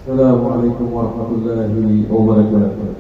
Assalamualaikum warahmatullahi wabarakatuh.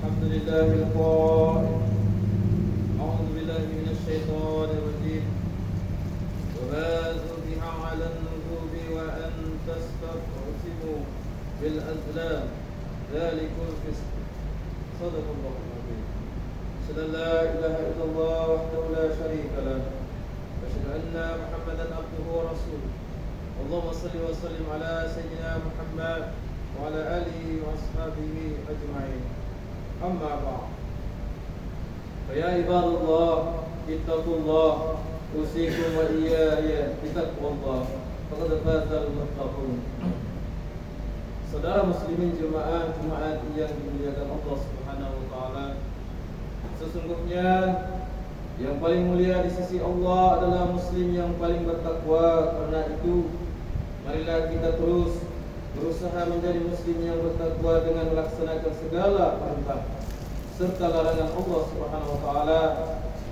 Alhamdulillahil qa'il. A'udzu billahi minasy syaithanir rajim. Wa ma zubiha 'alan nujubi wa an tastaqsimu bil azlam. Dzalikul fisq. Shadaqallahul 'azim. Sallallahu ilaha illallah wahdahu la syarika lah. Wa asyhadu anna Muhammadan abduhu wa rasuluh. Allahumma shalli wa sallim ala sayyidina Muhammad wa ala alihi wa ashabihi ajma'in. Amma ba'd. Fa ya ibadallah, ittaqullah, usikum wa iyaya bitaqwallah. Faqad fazal muttaqun. Saudara muslimin jemaah yang dimuliakan Allah Subhanahu wa taala, sesungguhnya yang paling mulia di sisi Allah adalah muslim yang paling bertakwa. Karena itu, marilah kita terus berusaha menjadi muslim yang bertakwa dengan melaksanakan segala perintah serta larangan Allah Subhanahu wa taala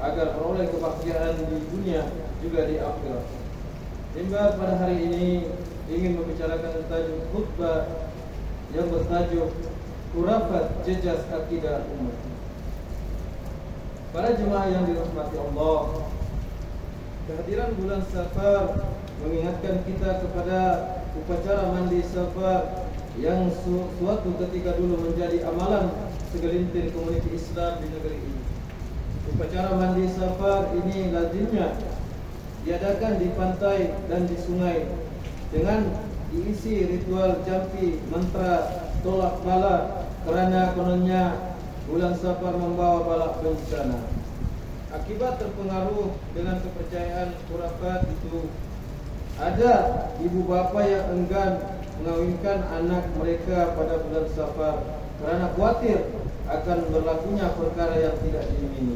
agar peroleh kebahagiaan di dunia juga di akhirat. Hingga pada hari ini ingin membicarakan tajuk khutbah yang bertajuk Khurafat Jejas Akidah Umat. Para jemaah yang dirahmati Allah, kehadiran bulan Safar mengingatkan kita kepada upacara mandi Safar yang suatu ketika dulu menjadi amalan segelintir komuniti Islam di negeri ini. Upacara mandi Safar ini lazimnya diadakan di pantai dan di sungai dengan diisi ritual jampi, mantra, tolak bala, kerana kononnya bulan Safar membawa bala bencana. Akibat terpengaruh dengan kepercayaan khurafat itu, ada ibu bapa yang enggan mengawinkan anak mereka pada bulan Safar kerana khawatir akan berlakunya perkara yang tidak diingini.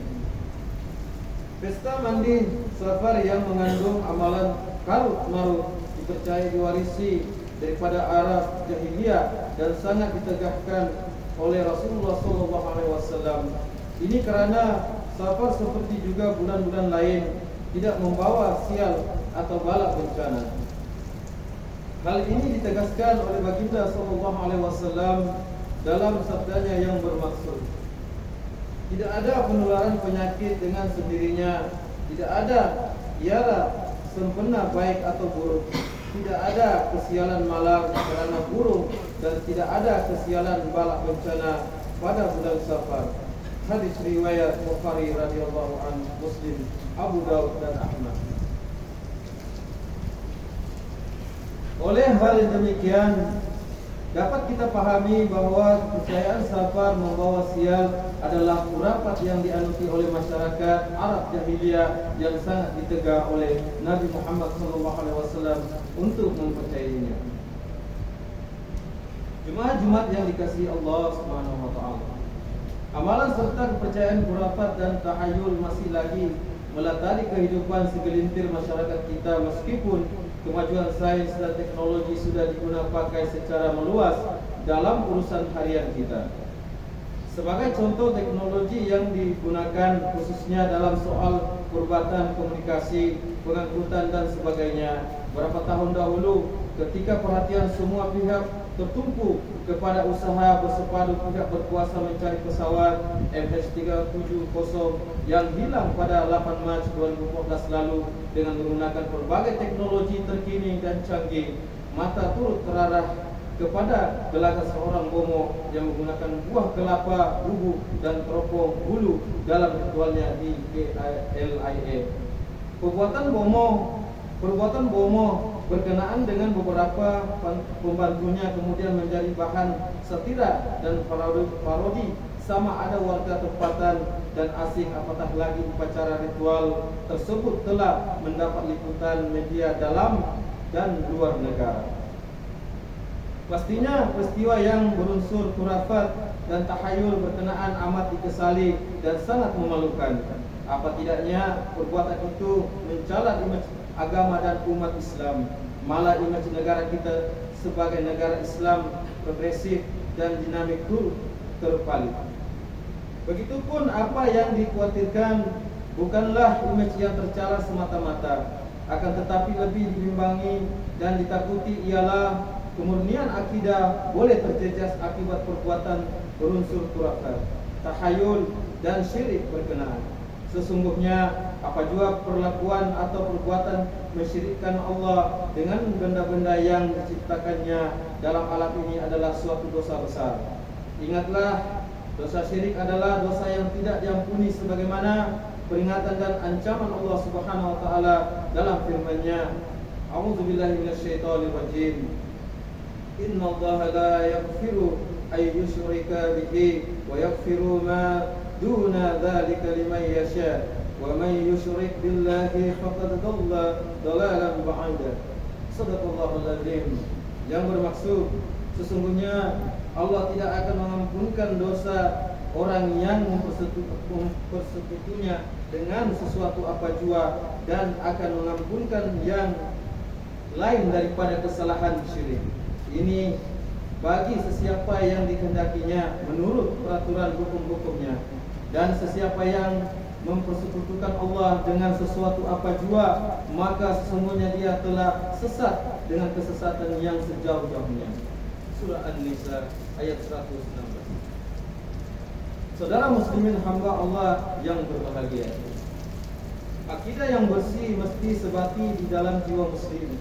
Pesta mandi Safar yang mengandung amalan karut marut dipercayai diwarisi daripada Arab jahiliyah dan sangat ditegakkan oleh Rasulullah SAW. Ini kerana Safar seperti juga bulan-bulan lain tidak membawa sial atau bala bencana. Hal ini ditegaskan oleh baginda SAW dalam sabdanya yang bermaksud, tidak ada penularan penyakit dengan sendirinya, tidak ada ialah sempena baik atau buruk, tidak ada kesialan malang kerana buruk, dan tidak ada kesialan bala bencana pada bulan Safar. Hadis riwayat Bukhari radhiyallahu anhu, Muslim, Abu Daud dan Ahmad. Oleh hal demikian, dapat kita pahami bahawa kepercayaan Safar membawa sial adalah khurafat yang dianuti oleh masyarakat Arab Jahiliyah yang sangat ditegak oleh Nabi Muhammad SAW untuk mempercayainya. Jemaah Jumat yang dikasihi Allah Subhanahu wa taala. Amalan serta kepercayaan khurafat dan tahayul masih lagi melatari kehidupan segelintir masyarakat kita meskipun kemajuan sains dan teknologi sudah digunakan pakai secara meluas dalam urusan harian kita. Sebagai contoh teknologi yang digunakan khususnya dalam soal perubatan komunikasi, pengangkutan dan sebagainya. Beberapa tahun dahulu ketika perhatian semua pihak tertumpu kepada usaha bersepadu pihak berkuasa mencari pesawat MH370 yang hilang pada 8 Mac 2014 lalu dengan menggunakan berbagai teknologi terkini dan canggih, mata turut terarah kepada gelagat seorang bomo yang menggunakan buah kelapa, bubuk dan teropong bulu dalam ritualnya di KLIA. Perbuatan bomo berkenaan dengan beberapa pembantunya kemudian menjadi bahan satira dan parodi sama ada warga tempatan dan asing, apatah lagi upacara ritual tersebut telah mendapat liputan media dalam dan luar negara. Pastinya peristiwa yang berunsur khurafat dan tahayul berkenaan amat dikesali dan sangat memalukan. Apa tidaknya perbuatan itu mencalat imej agama dan umat Islam, malah imej negara kita sebagai negara Islam progresif dan dinamik turut terbalik. Begitupun apa yang dikhawatirkan bukanlah imej yang tercela semata-mata, akan tetapi lebih dibimbangi dan ditakuti ialah kemurnian akidah boleh terjejas akibat perbuatan berunsur khurafat, tahayul dan syirik berkenaan. Sesungguhnya apa jua perlakuan atau perbuatan mensyirikkan Allah dengan benda-benda yang diciptakannya dalam alam ini adalah suatu dosa besar. Ingatlah, dosa syirik adalah dosa yang tidak diampuni sebagaimana peringatan dan ancaman Allah Subhanahu wa taala dalam firman-Nya, A'udzubillahi minasyaitonirrajim. Inna Allah la yaghfiru ay yushrika bihi wa yaghfiru ma duna dzalika liman yasha wa man yusyrik billahi faqad dhalla dhalalan ba'ida. Shadaqallahul azim. Yang bermaksud sesungguhnya Allah tidak akan mengampunkan dosa orang yang mempersekutunya dengan sesuatu apa jua dan akan mengampunkan yang lain daripada kesalahan syirik. Ini bagi sesiapa yang dikehendakinya menurut peraturan hukum-hukumnya, dan sesiapa yang mempersekutukan Allah dengan sesuatu apa jua, maka sesungguhnya dia telah sesat dengan kesesatan yang sejauh-jauhnya. Surah An-Nisa ayat 116. Saudara muslimin hamba Allah yang berbahagia, akidah yang bersih mesti sebati di dalam jiwa muslim.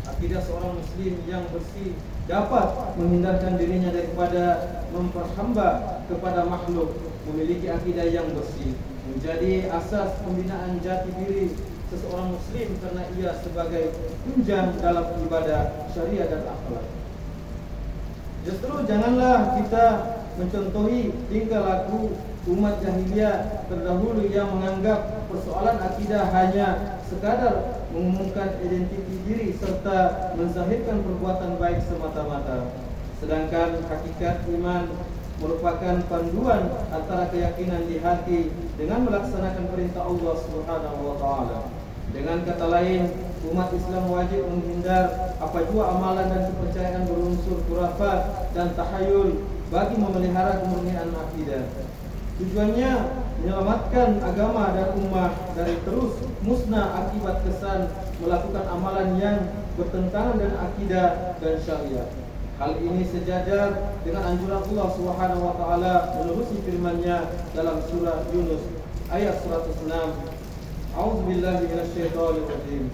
Akidah seorang muslim yang bersih dapat menghindarkan dirinya daripada memperhamba kepada makhluk. Memiliki akidah yang bersih menjadi asas pembinaan jati diri seseorang muslim karena ia sebagai tunjang dalam ibadah syariah dan akhlak. Justru janganlah kita mencontohi tingkah laku umat jahiliyah terdahulu yang menganggap persoalan akidah hanya sekadar mengumumkan identiti diri serta menzahirkan perbuatan baik semata-mata. Sedangkan hakikat iman merupakan panduan antara keyakinan di hati dengan melaksanakan perintah Allah Subhanahu wa taala. Dengan kata lain, umat Islam wajib menghindar apa jua amalan dan kepercayaan berunsur khurafat dan tahayul bagi memelihara kemurnian akidah. Tujuannya menyelamatkan agama dan ummah dari terus musnah akibat kesan melakukan amalan yang bertentangan dengan akidah dan syariat. Hal ini sejajar dengan anjuran Allah Subhanahu wa taala menerusi firman-Nya dalam surah Yunus ayat 106. A'udzubillahi minasyaitonir rajim.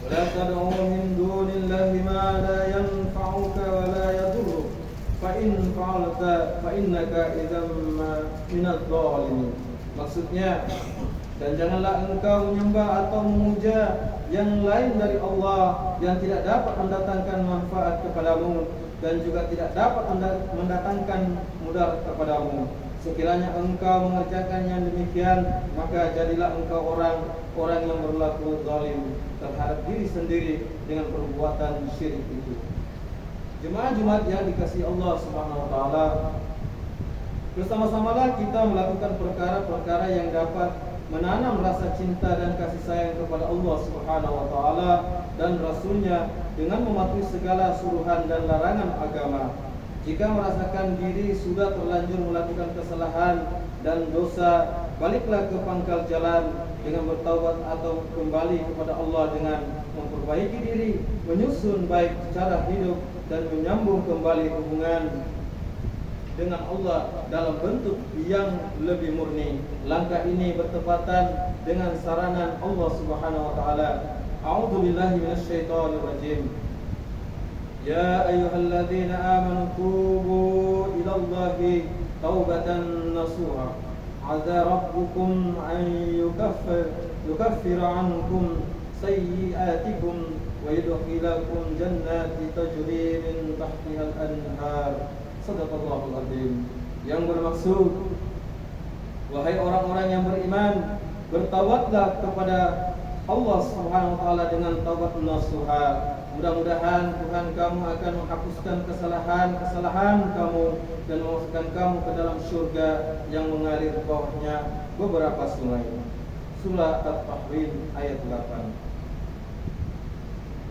Wa la tad'u min dunillahi ma la yanfa'uka wa la yadurruk. Fa in fa'alta fa innaka idzam minadh dhalimin. Maksudnya, dan janganlah engkau menyembah atau memuja yang lain dari Allah yang tidak dapat mendatangkan manfaat kepadamu dan juga tidak dapat mendatangkan mudarat kepadamu. Sekiranya engkau mengerjakan yang demikian, maka jadilah engkau orang yang berlaku zalim terhadap diri sendiri dengan perbuatan syirik itu. Jemaah Jumat yang dikasihi Allah Subhanahu wa taala, bersama-samalah kita melakukan perkara-perkara yang dapat menanam rasa cinta dan kasih sayang kepada Allah Subhanahu wa taala dan Rasul-Nya dengan mematuhi segala suruhan dan larangan agama. Jika merasakan diri sudah terlanjur melakukan kesalahan dan dosa, baliklah ke pangkal jalan dengan bertaubat atau kembali kepada Allah dengan memperbaiki diri, menyusun baik cara hidup dan menyambung kembali hubungan dengan Allah dalam bentuk yang lebih murni. Langkah ini bertepatan dengan saranan Allah Subhanahu wa taala. A'udzu billahi minasyaitonir rajim. Ya ayyuhalladzina amanu tubu ilallahi taubatan nasuha. 'Asa rabbukum an yukaffira 'ankum sayyi'atikum wa yudkhilakum jannatin tajri min tahtiha al-anhar. Shadaqallahul azim. Yang bermaksud, wahai orang-orang yang beriman, bertaubatlah kepada Allah Subhanahu wa taala dengan taubat nasuha. Mudah-mudahan Tuhan kamu akan menghapuskan kesalahan kamu dan memasukkan kamu ke dalam surga yang mengalir bawahnya beberapa sungai. Surah At-Tahrim ayat 8.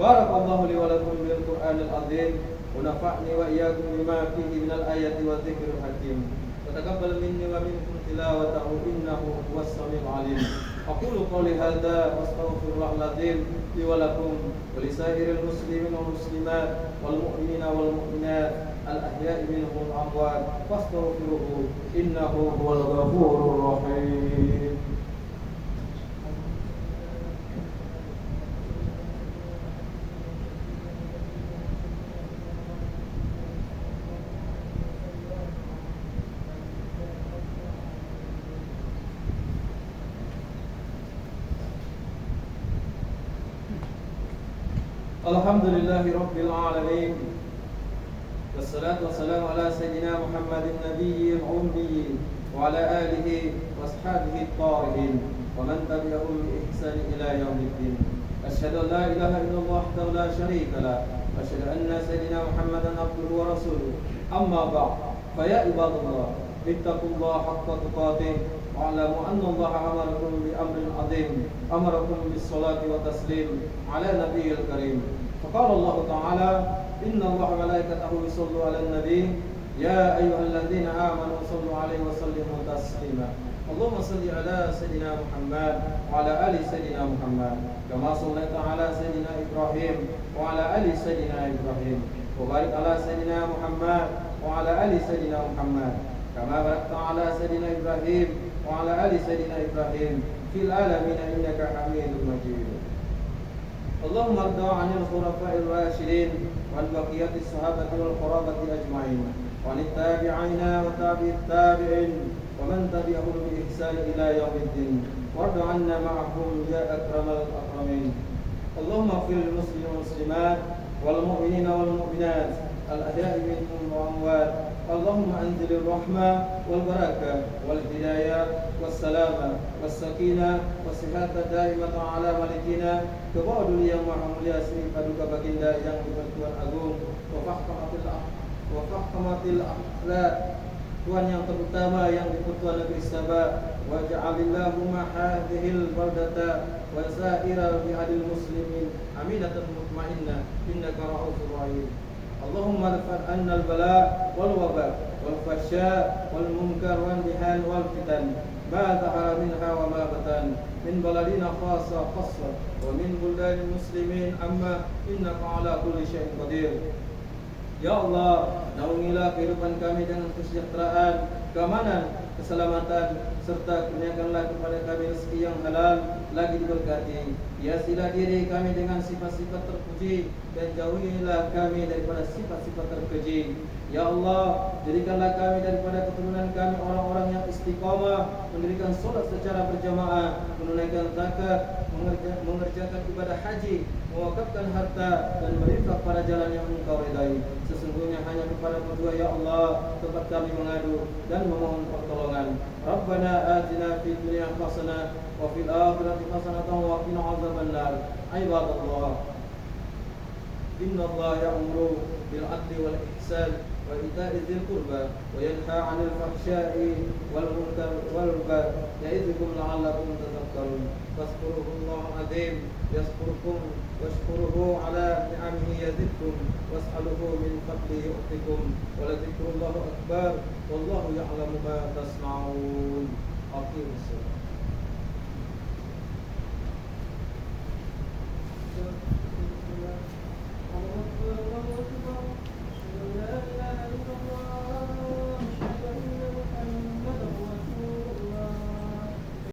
Barakallahu li wa lakum bil Qur'anil azim wa nafa'ni wa iyyakum bima fihi minal ayati wa dzikril hakim. Wa taqabbal minni wa minkum tilawatahu innahu huwas samiul alim. Aqulu qawli hadza wa astaghfirullahal azim li wa lakum wa li sairil muslimin wal muslimat wal mu'minina wal mu'minat al ahya'i minhum wal amwat fastaghfiruhu innahu huwal ghafurur rahim. Alhamdulillahi Rabbil Alamin. Wassalatu wassalamu ala Sayyidina Muhammadin Nabiyyil Ummi wa ala alihi wa ashabihi at-tahirin wa man tabi'ahum bi ihsan ila yaumiddin. Asyhadu an la ilaha illallah wahdahu la syarika lah wa asyhadu anna Sayyidina Muhammadan abduhu wa rasuluh. Amma ba'd. Fa ya ibadallah, ittaqullaha haqqa tuqatih wa'lamu anna Allah amarakum bi amrin 'azim. Amarakum bis salati wa taslim ala nabiyil karim. فقال الله تعالى إن الله وملائكته يصلون على النبي يا أيها الذين آمنوا صلوا عليه وسلموا تسليما اللهم صل على سيدنا محمد وعلى آل سيدنا محمد كما صليت على سيدنا إبراهيم وعلى آل سيدنا إبراهيم وبارك على سيدنا محمد وعلى آل سيدنا محمد كما باركت على سيدنا إبراهيم وعلى آل سيدنا إبراهيم في العالمين إنك حميد مجيد. اللهم ارض عن الخلفاء الراشدين وعن بقية الصحابة والقرابة أجمعين وعن التابعين وتابع التابعين ومن تبعهم بإحسان إلى يوم الدين وارض عنا معهم يا أكرم الأكرمين. اللهم اغفر للمسلمين والمسلمات والمؤمنين والمؤمنات الأحياء منهم والأموات. اللهم أنزل الرحمة والبركة والهداية والسلامة والسكينة والصحة الدائمة على ملكنا kepada dunia yang maha mulia Sri Paduka Baginda yang dipertuan agung wa fahkamatil akhlaq, Tuhan yang terutama yang dipertuan negeri Sabah, wa ja'alillahumma hadhil baldata wa sa'ira bi'adil muslimin aminatan mutmainnah innaka ra'ufur rahim. Allahumma rfa' anna al-bala wal waba wal fasya wal munkar wal mihan wal fitan ma dhahara minha wa ma batan min baladina khassa wa min buldanil muslimin amma innaka ala kulli syai'in qadir. Ya Allah, naungilah kehidupan kami dengan kesejahteraan, keamanan, keselamatan, serta kurniakanlah kepada kami rezeki yang halal lagi diberkati. Hiasilah diri kami dengan sifat-sifat terpuji dan jauhilah kami daripada sifat-sifat terkeji. Ya Allah, jadikanlah kami daripada keturunan kami orang-orang yang istiqamah, mendirikan solat secara berjamaah, menunaikan zakat, mengerjakan ibadah haji, mewakafkan harta dan berinfak pada jalan yang Engkau ridai. Sesungguhnya hanya kepada Berdua ya Allah tempat kami mengadu dan memohon pertolongan. Rabbana atina fid dunya hasanah wa fil akhirati hasanah wa qina adzabannar. Ibadallah, inna Allah ya'muru bil 'adli wal ihsan wa ita'i dzil qurba wa yanha 'anil fahsya'i wal munkar wal baghi ya'idukum la'allakum tadhakkarun. Fazkurullaha 'azim yazkurkum washkuruhu 'ala ni'amihi yazidkum was'aluhu min fadlihi yu'tikum wa la dzikrullahi akbar wallahu ya'lamu ma tasna'un.